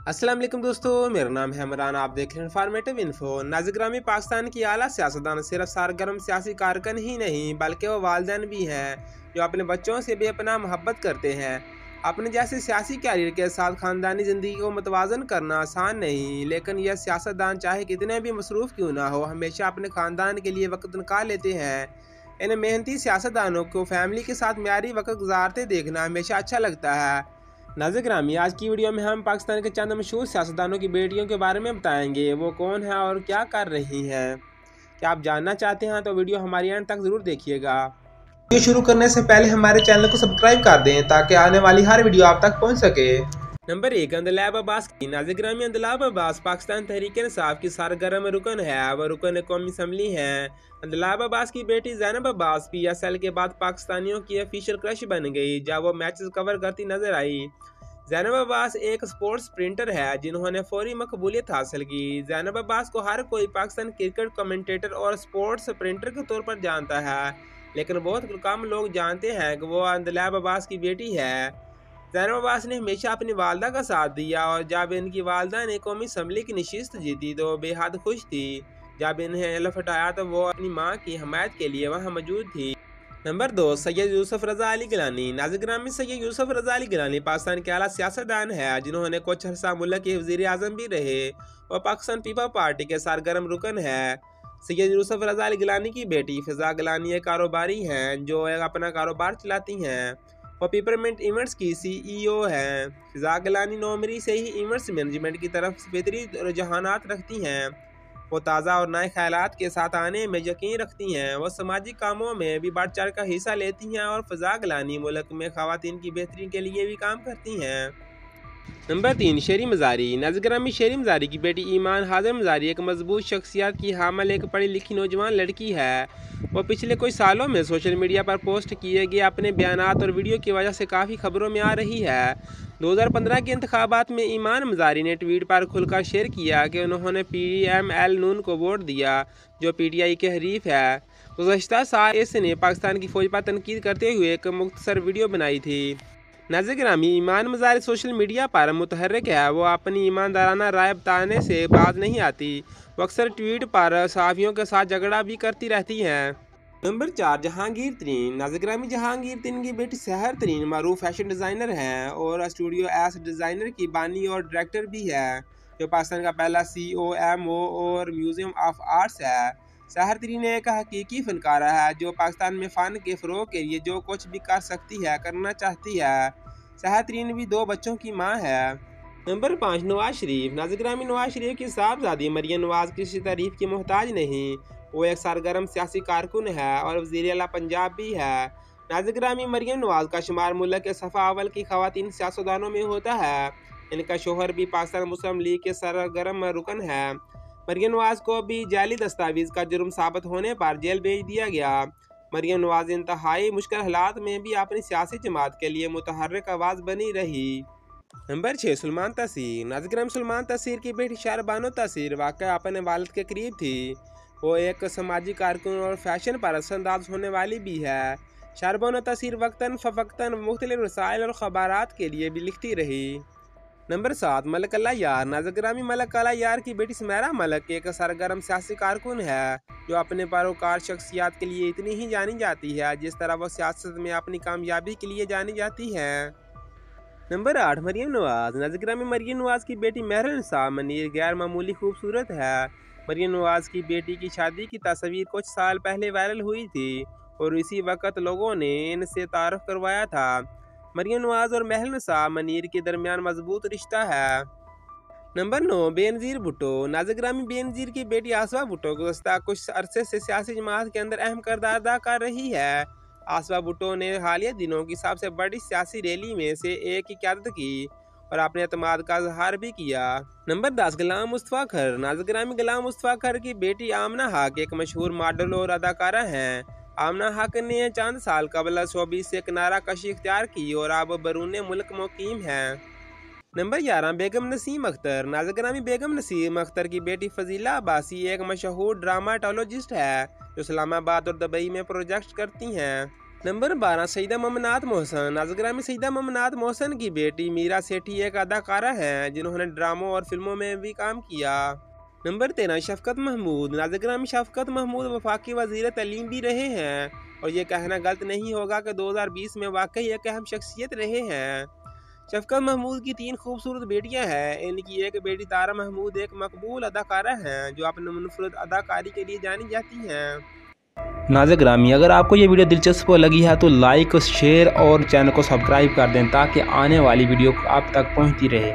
अस्सलाम वालेकुम दोस्तों, मेरा नाम है इमरान। आप देख रहे हैं इन्फॉर्मेटिव इन्फो। नाज़िर-ए-ग्रामी पाकिस्तान की आला सियासतदान सिर्फ सरगर्म सियासी कारकुन ही नहीं बल्कि वो वालिदैन भी हैं जो अपने बच्चों से बेपनाह मोहब्बत करते हैं। अपने जैसे सियासी कैरियर के साथ ख़ानदानी ज़िंदगी को मुतवाज़न करना आसान नहीं, लेकिन यह सियासतदान चाहे कितने भी मसरूफ़ क्यों ना हो, हमेशा अपने ख़ानदान के लिए वक्त निकाल लेते हैं। इन मेहनती सियासतदानों को फैमिली के साथ म्यारी वक्त गुजारते देखना हमेशा अच्छा लगता है। नाज़िर ग्रामी, आज की वीडियो में हम पाकिस्तान के चंद मशहूर सियासतदानों की बेटियों के बारे में बताएंगे। वो कौन है और क्या कर रही हैं। क्या आप जानना चाहते हैं तो वीडियो हमारी एंड तक ज़रूर देखिएगा। वीडियो शुरू करने से पहले हमारे चैनल को सब्सक्राइब कर दें ताकि आने वाली हर वीडियो आप तक पहुंच सके। नंबर 1, अंदलाब अब्बास की। नाज़िर ग्रामी, अंदलाब अब्बास पाकिस्तान तहरीक-ए-इंसाफ की सरगर्म रुकन है। वह रुकन कौमी असम्बली हैं। अंदलाब अब्बास की बेटी ज़ैनब अब्बास PSL के बाद पाकिस्तानियों की ऑफिशियल क्रश बन गई जब वो मैचेस कवर करती नजर आई। ज़ैनब अब्बास एक स्पोर्ट्स स्प्रिंटर है जिन्होंने फौरी मकबूलियत हासिल की। ज़ैनब अब्बास को हर कोई पाकिस्तान क्रिकेट कमेंटेटर और स्पोर्ट्स स्प्रिंटर के तौर पर जानता है, लेकिन बहुत कम लोग जानते हैं कि वो अंदलाब अब्बास की बेटी है। ज़ैनब अब्बास ने हमेशा अपनी वालदा का साथ दिया और जब इनकी वालदा ने कौमी असम्बली की नशिस्त जीती तो बेहद खुश थी। जब इन्हें इल्म हटाया तो वो अपनी माँ की हमायत के लिए वहाँ मौजूद थी। नंबर 2, सैयद यूसुफ रज़ा अली गिलानी। नाज़िर ग्रामी, सैयद यूसुफ रज़ा अली गिलानी पाकिस्तान के आला सियासतदान है जिन्होंने कुछ अर्सा मुल्क के वज़ीर आज़म भी रहे। वह पाकिस्तान पीपल पार्टी के सरगर्म रुकन है। सैयद यूसुफ रज़ा अली गिलानी की बेटी फ़िज़ा गिलानी एक कारोबारी हैं जो अपना कारोबार चलाती हैं। वह पिपरमिंट इवेंट्स की CEO हैं। फ़िज़ा गिलानी नौमरी से ही इवेंट्स मैनेजमेंट की तरफ बेहतरी रुझानात रखती हैं। वो ताज़ा और नए ख्यालात के साथ आने में यकीन रखती हैं। वो समाजी कामों में भी बढ़ चढ़ कर हिस्सा लेती हैं और फ़िज़ा गिलानी मुल्क में ख़वातीन की बेहतरी के लिए भी काम करती हैं। नंबर 3, शेरी मज़ारी। नाज़िर ग्रामी, शेरी मज़ारी की बेटी ईमान हाज़िर मज़ारी एक मजबूत शख्सियत की हामिल एक पढ़ी लिखी नौजवान लड़की है। वो पिछले कुछ सालों में सोशल मीडिया पर पोस्ट किए गए अपने बयानात और वीडियो की वजह से काफ़ी खबरों में आ रही है। 2015 के इंतखाबात में ईमान मज़ारी ने ट्वीट पर खुलकर शेयर किया कि उन्होंने PML नून को वोट दिया जो PTI के हरीफ है। गुज़श्ता साल इसने पाकिस्तान की फ़ौज पर तनकीद करते हुए एक मुख्तसर वीडियो बनाई थी। नाज़िर ग्रामी, ईमान मज़ारी सोशल मीडिया पर मुतहर्रिक है। वो अपनी ईमानदाराना राय बताने से बाज नहीं आती। वो अक्सर ट्वीट पर सहाफ़ियों के साथ झगड़ा भी करती रहती हैं। नंबर 4, जहांगीर तरीन। नाज़िर ग्रामी, जहांगीर तरीन की बेटी सहर तरीन मरूफ फैशन डिज़ाइनर हैं और स्टूडियो एस डिज़ाइनर की बानी और डायरेक्टर भी है जो पाकिस्तान का पहला COMO और म्यूज़ियम ऑफ आर्ट्स है। सहर तरीन एक हकीकी फ़नकारा है जो पाकिस्तान में फ़न के फ़रोग़ के लिए जो कुछ भी कर सकती है करना चाहती है। सहर तरीन भी 2 बच्चों की माँ है। नंबर 5, नवाज शरीफ। नाज़िर ग्रामी, नवाज शरीफ की साहबजादी मरियम नवाज किसी तारीफ की मोहताज नहीं। वो एक सरगर्म सियासी कारकुन है और वज़ीर आला पंजाब भी है। नाज़िर ग्रामी, मरियम नवाज का शुमार मुल्क के सफ़ा अव्वल की ख़वातीन सियासतदानों में होता है। इनका शोहर भी पाकिस्तान मुस्लिम लीग के सरगर्म रुकन है। मरियम नवाज को भी जाली दस्तावेज़ का जुर्म साबित होने पर जेल भेज दिया गया। मरियम नवाज इंतहाई मुश्किल हालात में भी अपनी सियासी जमात के लिए मुतहर्रिक आवाज़ बनी रही। नंबर 6, सलमान तसीर। नाज़िर ग्रामी, सलमान तसीर की बेटी शहरबानो तसीर वाकई अपने वालिद के करीब थी। वो एक समाजी कारकुन और फैशन पर असरअंदाज होने वाली भी है। शहरबानो तसीर वक्तन फ़वक्तन मुख्तलिफ रसायल और ख़बारात के लिए भी लिखती रही। नंबर 7, मलक अल्लाह यार। नाज़िर ग्रामी, मलक अल्लाह यार की बेटी सुमेरा मलक एक सरगर्म सियासी कारकुन है जो अपने पैरोकार शख्सियत के लिए इतनी ही जानी जाती है जिस तरह वो सियासत में अपनी कामयाबी के लिए जानी जाती है। नंबर 8, मरियम नवाज। नाज़िर ग्रामी, मरियम नवाज की बेटी महरनिसा मनीर गैर मामूली खूबसूरत है। मरियम नवाज की बेटी की शादी की तस्वीर कुछ साल पहले वायरल हुई थी और इसी वक्त लोगों ने इनसे तारुफ करवाया था। मरियम नवाज और महरनिसा मनीर के दरमियान मजबूत रिश्ता है। नंबर 9, बेनज़ीर भुट्टो। नाज़िर ग्रामी, बेनज़ीर की बेटी आसवा भुट्टो गुज़श्ता कुछ अरसे से सियासी जमात के अंदर अहम किरदार अदा कर रही है। आसवा भुट्टो ने हालिया दिनों की सबसे बड़ी सियासी रैली में से एक की क़यादत की और अपने एतमाद का इजहार भी किया। नंबर 10, गुलाम मुस्तफ़ा खर। नाज़िर ग्रामी, गुलाम मुस्तफ़ा खर की बेटी आमना हक एक मशहूर मॉडल और अदाकारा हैं। आमना हक ने चंद साल कबल शोबिस से किनारा कशी इख्तियार की और अब बैरून मुल्क मुकीम हैं। नंबर 11, बेगम नसीम अख्तर। नाज़िर ग्रामी, बेगम नसीम अख्तर की बेटी फ़ज़ीला अब्बासी एक मशहूर ड्रामाटोलॉजिस्ट है जो इस्लामाबाद और दुबई में प्रोजेक्ट करती हैं। नंबर 12 सईदा ममनात मोहसन। नाज़िरा में सईदा ममनात मोहसन की बेटी मीरा सेठी एक अदाकारा हैं जिन्होंने ड्रामों और फिल्मों में भी काम किया। नंबर 13 शफकत महमूद। नाज़िरा में शफकत महमूद वफाकी वज़ीर तलीम भी रहे हैं और ये कहना गलत नहीं होगा कि 2020 में वाकई एक अहम शख्सियत रहे हैं। शफकत महमूद की 3 खूबसूरत बेटियां हैं। इनकी एक बेटी तारा महमूद एक मकबूल अदाकारा हैं जो अपने मुनफरद अदाकारी के लिए जानी जाती हैं। नाज़िर ग्रामी, अगर आपको ये वीडियो दिलचस्प लगी है तो लाइक शेयर और चैनल को सब्सक्राइब कर दें ताकि आने वाली वीडियो आप तक पहुंचती रहे।